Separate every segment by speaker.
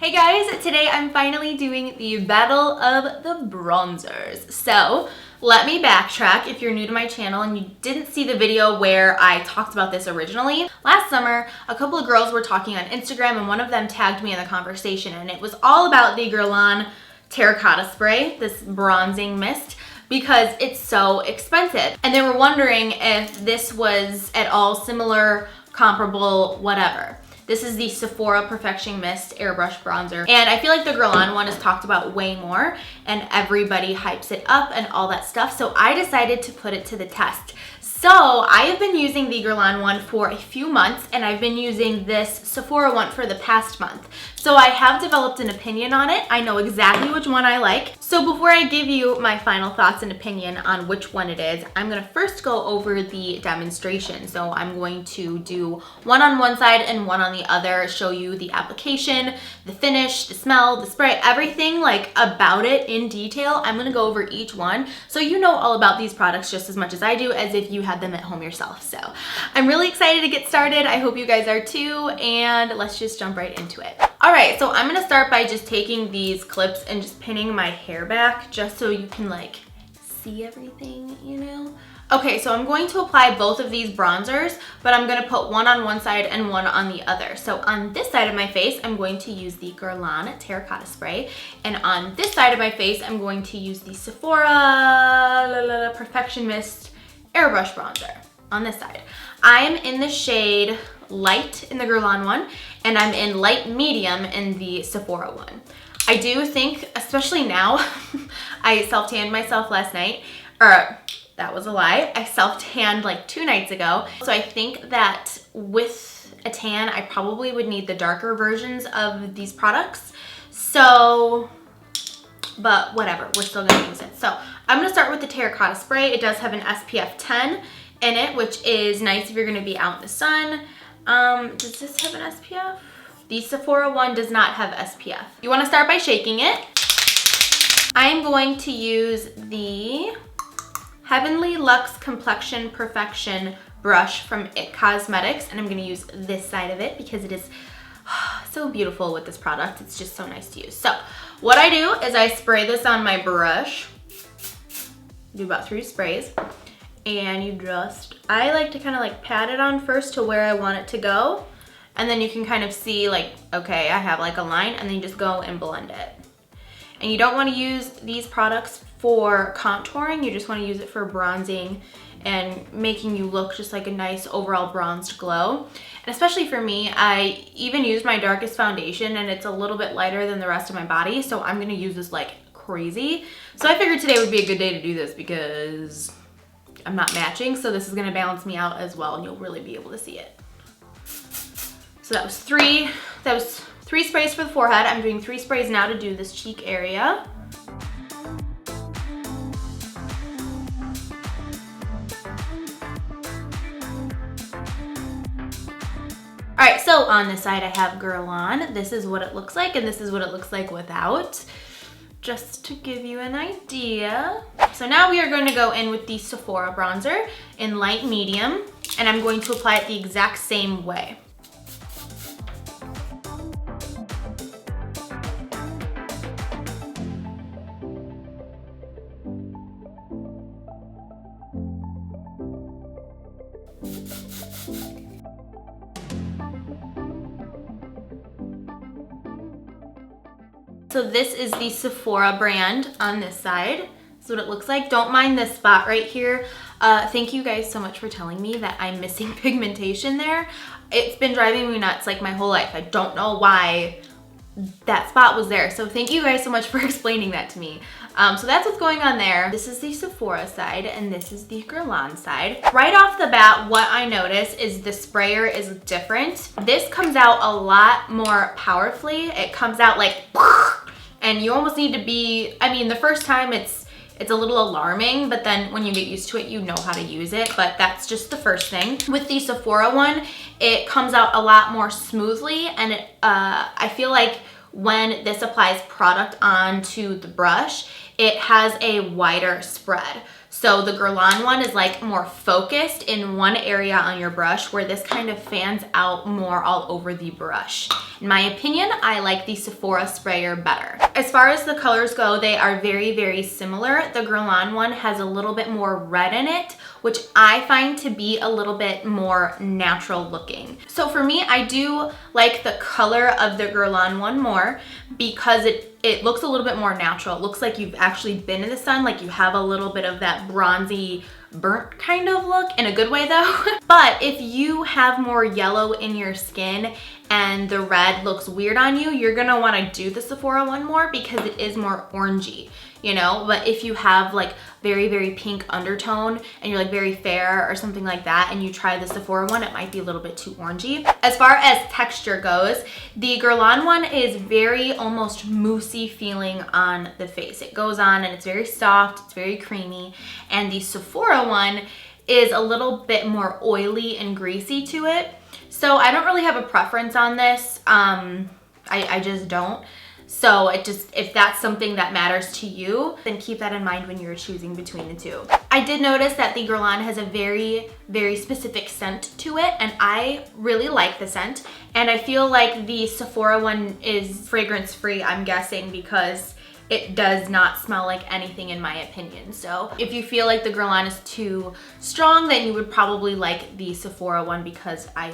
Speaker 1: Hey guys, today I'm finally doing the Battle of the Bronzers. So let me backtrack if you're new to my channel and you didn't see the video where I talked about this originally. Last summer, a couple of girls were talking on Instagram and one of them tagged me in the conversation, and it was all about the Guerlain Terracotta Spray, this bronzing mist, because it's so expensive. And they were wondering if this was at all similar, comparable, whatever. This is the Sephora Perfection Mist Airbrush Bronzer. And I feel like the Guerlain one is talked about way more and everybody hypes it up and all that stuff. So I decided to put it to the test. So I have been using the Guerlain one for a few months and I've been using this Sephora one for the past month. So I have developed an opinion on it. I know exactly which one I like. So before I give you my final thoughts and opinion on which one it is, I'm gonna first go over the demonstration. So I'm going to do one on one side and one on the other, show you the application, the finish, the smell, the spray, everything like about it in detail. I'm gonna go over each one so you know all about these products just as much as I do, as if you had them at home yourself. So I'm really excited to get started. I hope you guys are too, and let's just jump right into it. All right, so I'm gonna start by just taking these clips and just pinning my hair back just so you can like see everything, you know? Okay, so I'm going to apply both of these bronzers, but I'm gonna put one on one side and one on the other. So on this side of my face, I'm going to use the Guerlain Terracotta Spray, and on this side of my face, I'm going to use the Sephora Perfection Mist Airbrush Bronzer on this side. I am in the shade Light in the Guerlain one, and I'm in Light Medium in the Sephora one. I do think, especially now, I self-tanned myself last night, or that was a lie. I self-tanned like 2 nights ago. So I think that with a tan, I probably would need the darker versions of these products. So, but whatever, we're still gonna use it. So I'm gonna start with the Terracotta Spray. It does have an SPF 10 in it, which is nice if you're gonna be out in the sun. Does this have an SPF? The Sephora one does not have SPF. You wanna start by shaking it. I'm going to use the Heavenly Luxe Complexion Perfection brush from IT Cosmetics, and I'm gonna use this side of it because it is so beautiful with this product. It's just so nice to use. So what I do is I spray this on my brush, do about 3 sprays, and you just, I like to kind of like pat it on first to where I want it to go, and then you can kind of see like, okay, I have like a line, and then you just go and blend it. And you don't want to use these products for contouring, you just want to use it for bronzing and making you look just like a nice overall bronzed glow. And especially for me, I even used my darkest foundation and it's a little bit lighter than the rest of my body, so I'm gonna use this like crazy. So I figured today would be a good day to do this because I'm not matching, so this is gonna balance me out as well and you'll really be able to see it. So that was three sprays for the forehead. I'm doing 3 sprays now to do this cheek area. All right, so on this side I have Guerlain. This is what it looks like, and this is what it looks like without, just to give you an idea. So now we are going to go in with the Sephora bronzer in Light Medium, and I'm going to apply it the exact same way. So this is the Sephora brand on this side. This is what it looks like. Don't mind this spot right here. Thank you guys so much for telling me that I'm missing pigmentation there. It's been driving me nuts like my whole life. I don't know why that spot was there. So thank you guys so much for explaining that to me. So that's what's going on there. This is the Sephora side and this is the Guerlain side. Right off the bat, what I notice is the sprayer is different. This comes out a lot more powerfully. It comes out like, and you almost need to be, I mean, the first time it's a little alarming, but then when you get used to it, you know how to use it, but that's just the first thing. With the Sephora one, it comes out a lot more smoothly, and I feel like when this applies product onto the brush, it has a wider spread. So the Guerlain one is like more focused in one area on your brush, where this kind of fans out more all over the brush. In my opinion, I like the Sephora sprayer better. As far as the colors go, they are very, very similar. The Guerlain one has a little bit more red in it, which I find to be a little bit more natural looking. So for me, I do like the color of the Guerlain one more because it looks a little bit more natural. It looks like you've actually been in the sun, like you have a little bit of that bronzy, burnt kind of look, in a good way though. But if you have more yellow in your skin and the red looks weird on you, you're gonna wanna do the Sephora one more because it is more orangey, you know? But if you have like very, very pink undertone and you're like very fair or something like that and you try the Sephora one, it might be a little bit too orangey. As far as texture goes, the Guerlain one is very almost moussey feeling on the face. It goes on and it's very soft, it's very creamy. And the Sephora one is a little bit more oily and greasy to it. So I don't really have a preference on this. I just don't. So if that's something that matters to you, then keep that in mind when you're choosing between the two. I did notice that the Guerlain has a very, very specific scent to it, and I really like the scent. And I feel like the Sephora one is fragrance free, I'm guessing, because it does not smell like anything in my opinion. So if you feel like the Guerlain is too strong, then you would probably like the Sephora one because I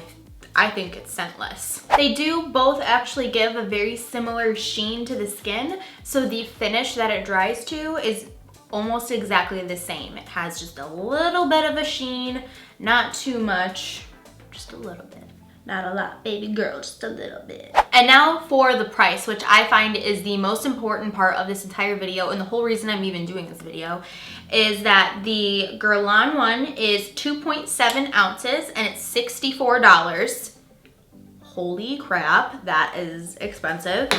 Speaker 1: think it's scentless. They do both actually give a very similar sheen to the skin, so the finish that it dries to is almost exactly the same. It has just a little bit of a sheen, not too much, just a little bit. Not a lot, baby girl, just a little bit. And now for the price, which I find is the most important part of this entire video, and the whole reason I'm even doing this video, is that the Guerlain one is 2.7 ounces and it's $64. Holy crap, that is expensive.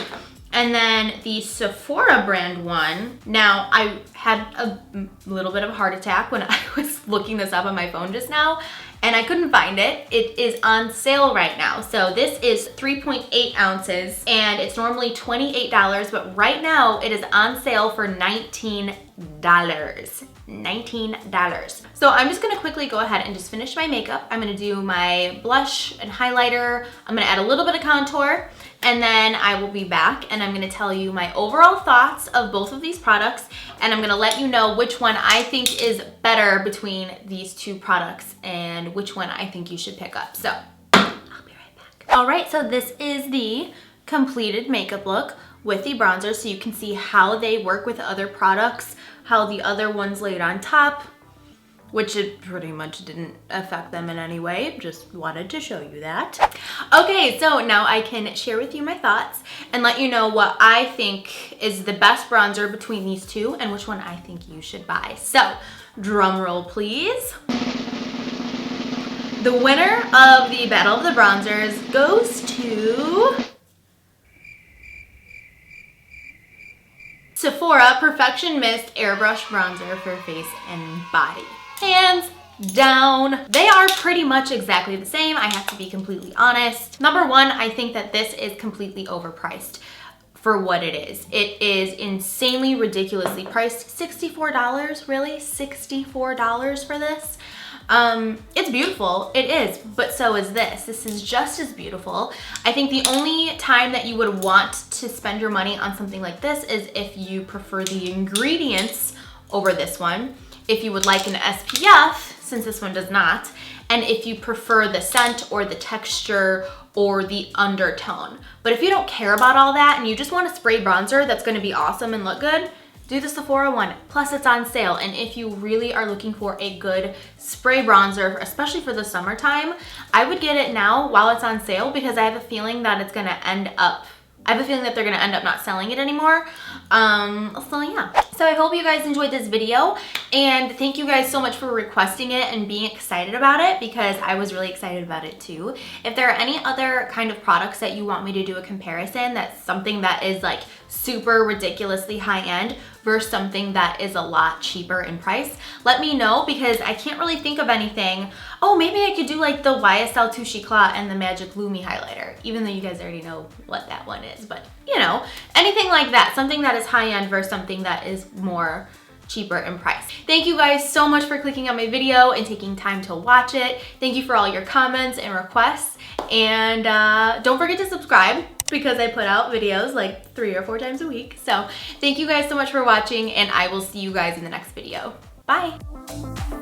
Speaker 1: And then the Sephora brand one, now I had a little bit of a heart attack when I was looking this up on my phone just now, and I couldn't find it. It is on sale right now. So this is 3.8 ounces and it's normally $28, but right now it is on sale for $19. $19. So I'm just gonna quickly go ahead and just finish my makeup. I'm gonna do my blush and highlighter. I'm gonna add a little bit of contour, and then I will be back and I'm gonna tell you my overall thoughts of both of these products, and I'm gonna let you know which one I think is better between these two products and which one I think you should pick up. So I'll be right back. All right, so this is the completed makeup look with the bronzer, so you can see how they work with other products, how the other ones laid on top, which it pretty much didn't affect them in any way. Just wanted to show you that. Okay, so now I can share with you my thoughts and let you know what I think is the best bronzer between these two and which one I think you should buy. So, drum roll please. The winner of the Battle of the Bronzers goes to Sephora Perfection Mist Airbrush Bronzer for face and body. Hands down. They are pretty much exactly the same, I have to be completely honest. Number one, I think that this is completely overpriced for what it is. It is insanely ridiculously priced. $64, really? $64 for this? It's beautiful, it is, but so is this. This is just as beautiful. I think the only time that you would want to spend your money on something like this is if you prefer the ingredients over this one, if you would like an SPF, since this one does not, and if you prefer the scent or the texture or the undertone. But if you don't care about all that and you just want a spray bronzer that's gonna be awesome and look good, do the Sephora one, plus it's on sale. And if you really are looking for a good spray bronzer, especially for the summertime, I would get it now while it's on sale because I have a feeling that they're gonna end up not selling it anymore. So yeah. So I hope you guys enjoyed this video, and thank you guys so much for requesting it and being excited about it, because I was really excited about it too. If there are any other kind of products that you want me to do a comparison, that's something that is like super ridiculously high end versus something that is a lot cheaper in price, let me know, because I can't really think of anything. Oh, maybe I could do like the YSL Touche Eclat and the Magic Lumi highlighter, even though you guys already know what that one is, but you know, anything like that, something that is high end versus something that is more cheaper in price. Thank you guys so much for clicking on my video and taking time to watch it. Thank you for all your comments and requests. And don't forget to subscribe because I put out videos like 3 or 4 times a week. So thank you guys so much for watching, and I will see you guys in the next video. Bye.